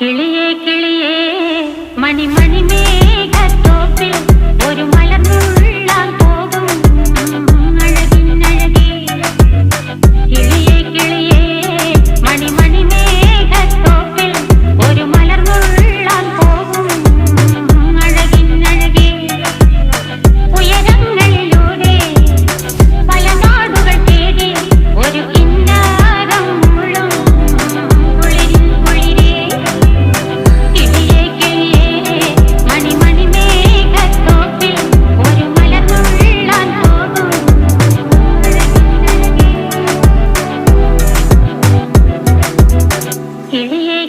കിളിയേ കിളിയേ മണിമണി മേഘത്തോപ്പിൽ ഒരു മലർന്നുള്ളാൻ പോകും അഴകിനഴകേ. കിളിയേ കിളിയേ മണിമണി മേഘത്തോപ്പിൽ ഒരു മലർന്നുള്ളാൻ പോകും അഴകിനഴകേ. ഉയരങ്ങളിലൂടെ പല നാടുകൾ തേടി ഒരു കിന്നാരം മുഴും കുളിരിൻ കുളിരേ. കിളിയേ കിളിയേ മണിമണി മേഘത്തോപ്പിൽ ഒരു മലർന്നുള്ളാൻ പോകും അഴകിനഴകേ. കിളിയേ